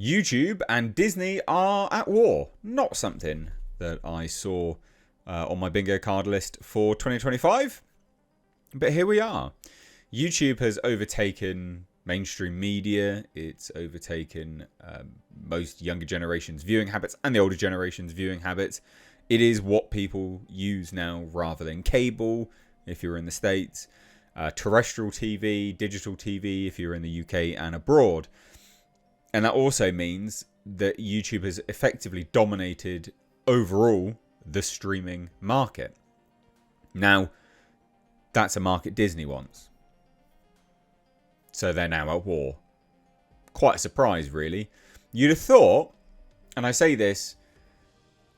YouTube and Disney are at war. Not something that I saw on my bingo card list for 2025. But here we are. YouTube has overtaken mainstream media. It's overtaken most younger generations' viewing habits and the older generation's viewing habits. It is what people use now rather than cable, if you're in the States, terrestrial TV, digital TV, if you're in the UK and abroad. And that also means that YouTube has effectively dominated overall the streaming market. Now, that's a market Disney wants. So they're now at war. Quite a surprise, really. You'd have thought, and I say this,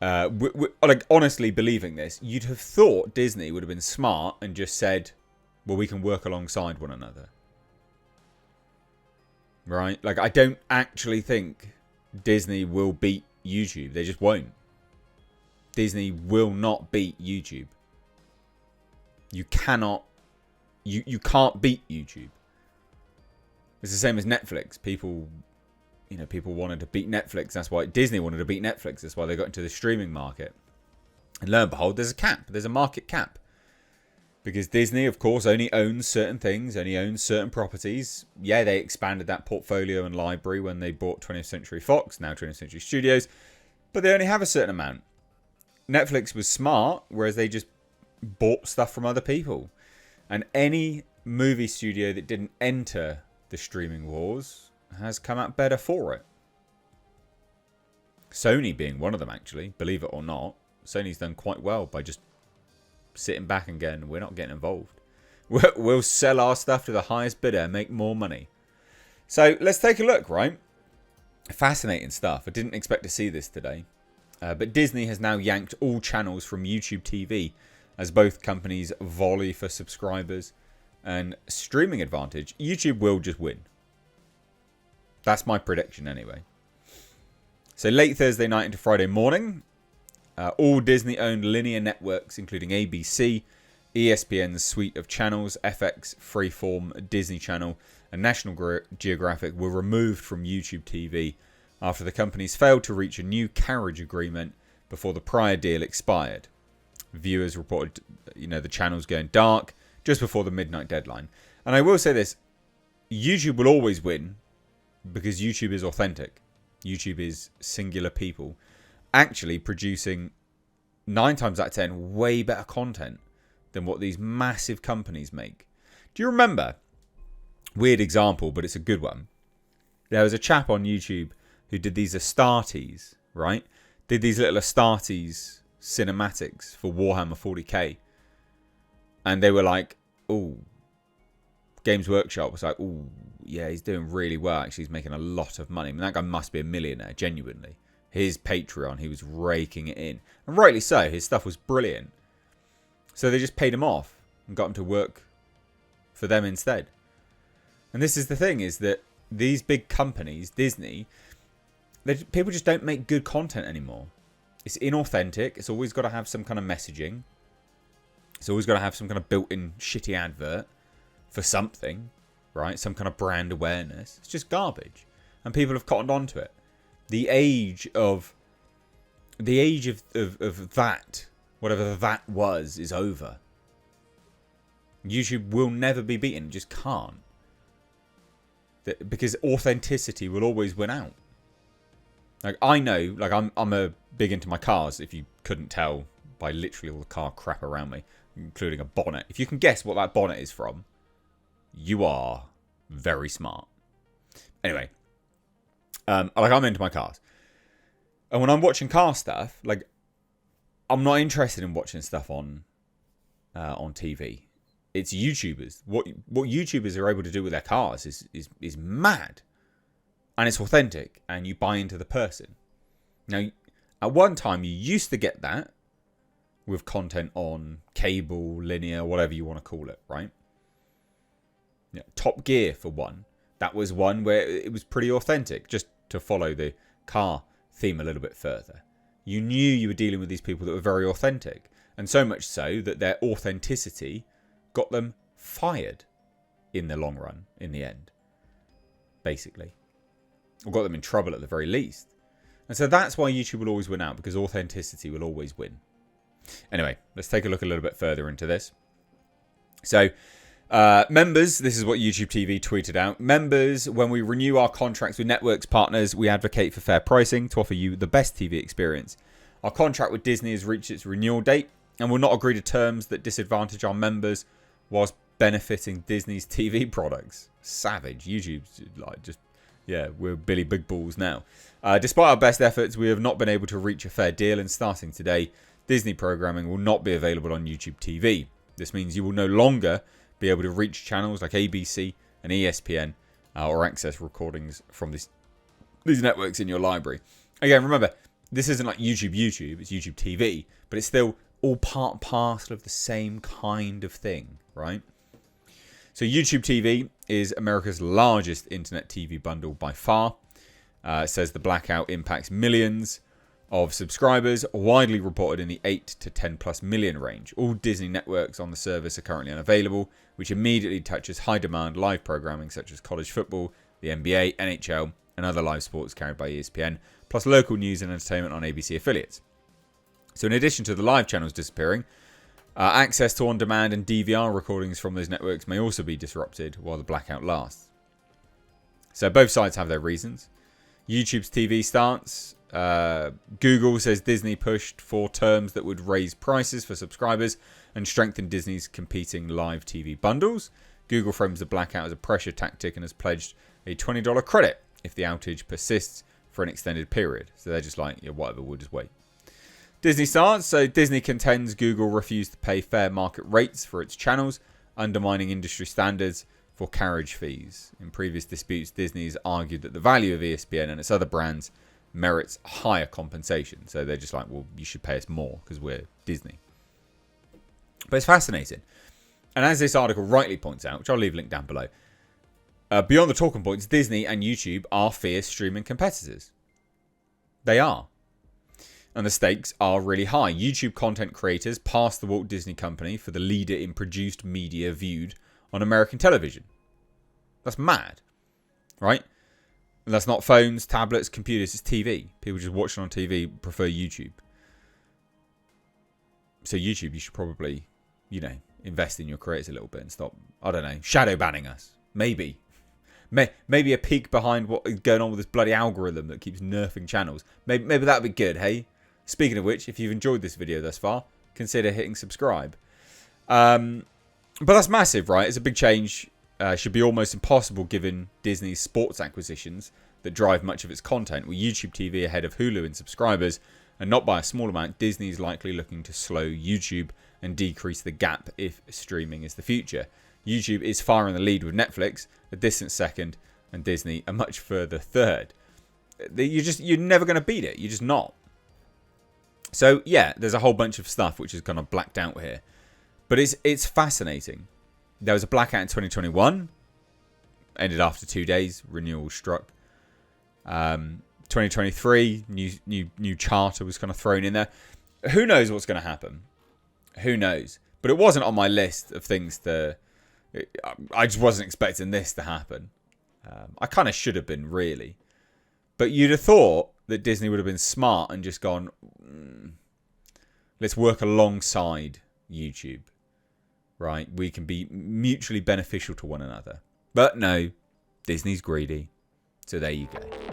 like honestly believing this, you'd have thought Disney would have been smart and just said, well, we can work alongside one another. Right? Like, I don't actually think Disney will beat YouTube. They just won't. Disney will not beat YouTube. You cannot. You can't beat YouTube. It's the same as Netflix. People wanted to beat Netflix. That's why Disney wanted to beat Netflix. That's why they got into the streaming market. And lo and behold, there's a cap. There's a market cap. Because Disney, of course, only owns certain things, only owns certain properties. Yeah, they expanded that portfolio and library when they bought 20th Century Fox, now 20th Century Studios. But they only have a certain amount. Netflix was smart, whereas they just bought stuff from other people. And any movie studio that didn't enter the streaming wars has come out better for it. Sony being one of them, actually, believe it or not. Sony's done quite well by just sitting back and going, we're not getting involved. We'll sell our stuff to the highest bidder and make more money. So let's take a look, right? Fascinating stuff. I didn't expect to see this today. But Disney has now yanked all channels from YouTube TV as both companies volley for subscribers and streaming advantage. YouTube will just win. That's my prediction anyway. So late Thursday night into Friday morning, all Disney-owned linear networks, including ABC, ESPN's suite of channels, FX, Freeform, Disney Channel, and National Geographic, were removed from YouTube TV after the companies failed to reach a new carriage agreement before the prior deal expired. Viewers reported, the channels going dark just before the midnight deadline. And I will say this, YouTube will always win because YouTube is authentic. YouTube is singular people actually producing 9 times out of 10 way better content than what these massive companies make. Do you remember? Weird example, but it's a good one. There was a chap on YouTube who did these Astartes, right? Did these little Astartes cinematics for Warhammer 40k. And they were like, ooh. Games Workshop was like, ooh, yeah, he's doing really well. Actually, he's making a lot of money. I mean, that guy must be a millionaire, genuinely. His Patreon, he was raking it in. And rightly so, his stuff was brilliant. So they just paid him off and got him to work for them instead. And this is the thing, is that these big companies, Disney, people just don't make good content anymore. It's inauthentic. It's always got to have some kind of messaging. It's always got to have some kind of built-in shitty advert for something, right? Some kind of brand awareness. It's just garbage. And people have cottoned onto it. The age of that, whatever that was, is over. YouTube will never be beaten. It just can't. Because authenticity will always win out. Like, I know, like, I'm a big into my cars, if you couldn't tell by literally all the car crap around me, including a bonnet. If you can guess what that bonnet is from, you are very smart. Anyway, I'm into my cars. And when I'm watching car stuff, like, I'm not interested in watching stuff on TV. It's YouTubers. What YouTubers are able to do with their cars is mad. And it's authentic. And you buy into the person. Now, at one time, you used to get that with content on cable, linear, whatever you want to call it, right? Yeah, Top Gear, for one. That was one where it was pretty authentic, just to follow the car theme a little bit further. You knew you were dealing with these people that were very authentic. And so much so that their authenticity got them fired in the long run, in the end. Basically. or got them in trouble at the very least. And so that's why YouTube will always win out, because authenticity will always win. Anyway, let's take a look a little bit further into this. So, members, this is what YouTube TV tweeted out. Members, when we renew our contracts with networks partners, we advocate for fair pricing to offer you the best TV experience. Our contract with Disney has reached its renewal date and will not agree to terms that disadvantage our members whilst benefiting Disney's TV products. Savage. YouTube's like just, yeah, we're Billy Big Balls now. Despite our best efforts, we have not been able to reach a fair deal, and starting today, Disney programming will not be available on YouTube TV. This means you will no longer be able to reach channels like ABC and ESPN or access recordings from these networks in your library. Again, remember, this isn't like YouTube, it's YouTube TV, but it's still all part and parcel of the same kind of thing, right? So YouTube TV is America's largest internet TV bundle by far. It says the blackout impacts millions of subscribers, widely reported in the 8 to 10 plus million range. All Disney networks on the service are currently unavailable, which immediately touches high demand live programming such as college football, the NBA, NHL, and other live sports carried by ESPN, plus local news and entertainment on ABC affiliates. So in addition to the live channels disappearing, access to on-demand and DVR recordings from those networks may also be disrupted while the blackout lasts. So both sides have their reasons. YouTube's TV stance. Google says Disney pushed for terms that would raise prices for subscribers and strengthen Disney's competing live TV bundles. Google frames the blackout as a pressure tactic and has pledged a $20 credit if the outage persists for an extended period. So they're just like, yeah, whatever, we'll just wait. Disney starts. So Disney contends Google refused to pay fair market rates for its channels, undermining industry standards for carriage fees. In previous disputes, Disney has argued that the value of ESPN and its other brands merits higher compensation. So they're just like, well, you should pay us more because we're Disney. But it's fascinating. And as this article rightly points out, which I'll leave a link down below, beyond the talking points, Disney and YouTube are fierce streaming competitors. They are. And the stakes are really high. YouTube content creators pass the Walt Disney Company for the leader in produced media viewed on American television. That's mad, right? And that's not phones, tablets, computers, it's TV. People just watching on TV prefer YouTube. So YouTube, you should probably, invest in your creators a little bit and stop, I don't know, shadow banning us. Maybe. Maybe a peek behind what is going on with this bloody algorithm that keeps nerfing channels. Maybe that would be good, hey? Speaking of which, if you've enjoyed this video thus far, consider hitting subscribe. But that's massive, right? It's a big change. Should be almost impossible given Disney's sports acquisitions that drive much of its content. With YouTube TV ahead of Hulu in subscribers, and not by a small amount, Disney is likely looking to slow YouTube and decrease the gap if streaming is the future. YouTube is far in the lead with Netflix, a distant second, and Disney a much further third. You're never going to beat it. You're just not. So yeah, there's a whole bunch of stuff which is kind of blacked out here, but it's fascinating. There was a blackout in 2021, ended after 2 days. Renewal struck. 2023, new charter was kind of thrown in there. Who knows what's going to happen? Who knows? But it wasn't on my list of things to. I just wasn't expecting this to happen. I kind of should have been, really. But you'd have thought that Disney would have been smart and just gone, let's work alongside YouTube. Right? We can be mutually beneficial to one another. But no, Disney's greedy. So there you go.